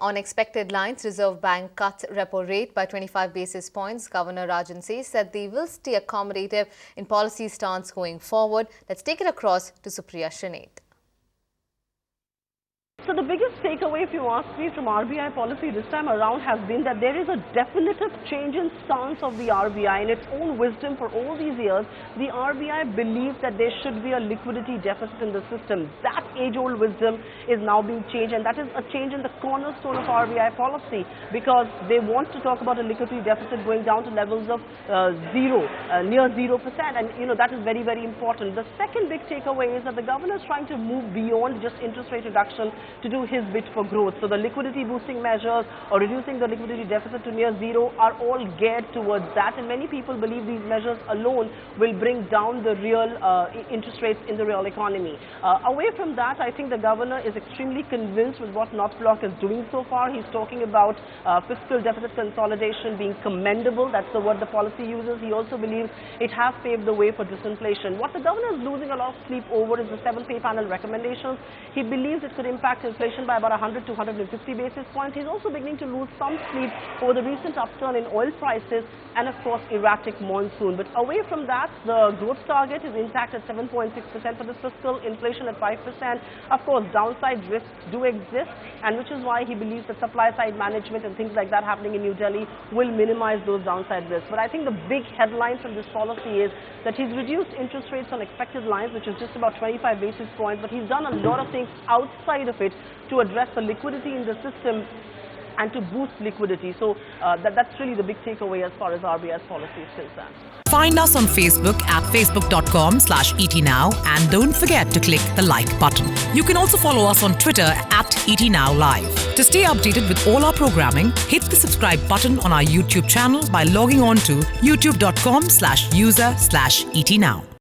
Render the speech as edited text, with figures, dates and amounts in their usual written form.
On expected lines, Reserve Bank cut repo rate by 25 basis points. Governor Rajan said they will stay accommodative in policy stance going forward. Let's take it across to Supriya Srinath. So the biggest takeaway, if you ask me, from RBI policy this time around has been that there is a definitive change in stance of the RBI. In its own wisdom for all these years, the RBI believes that there should be a liquidity deficit in the system. That age-old wisdom is now being changed, and that is a change in the cornerstone of RBI policy, because they want to talk about a liquidity deficit going down to levels of near 0%, and that is very, very important. The second big takeaway is that the governor is trying to move beyond just interest rate reduction to do his bit for growth. So the liquidity boosting measures or reducing the liquidity deficit to near zero are all geared towards that, and many people believe these measures alone will bring down the real interest rates in the real economy. Away from that, I think the governor is extremely convinced with what North Block is doing so far. He's talking about fiscal deficit consolidation being commendable. That's the word the policy uses. He also believes it has paved the way for disinflation. What the governor is losing a lot of sleep over is the 7th pay panel recommendations. He believes it could impact inflation by about 100 to 150 basis points. He's also beginning to lose some sleep over the recent upturn in oil prices and, of course, erratic monsoon. But away from that, the growth target is intact at 7.6% for this fiscal, inflation at 5%. Of course, downside risks do exist, and which is why he believes that supply-side management and things like that happening in New Delhi will minimize those downside risks. But I think the big headline from this policy is that he's reduced interest rates on expected lines, which is just about 25 basis points, but he's done a lot of things outside of it to address the liquidity in the system and to boost liquidity. So that's really the big takeaway as far as RBI's policy is concerned. Find us on Facebook at facebook.com/ETNow, and don't forget to click the like button. You can also follow us on Twitter at ETNowLive. To stay updated with all our programming, hit the subscribe button on our YouTube channel by logging on to youtube.com/user/ETNow.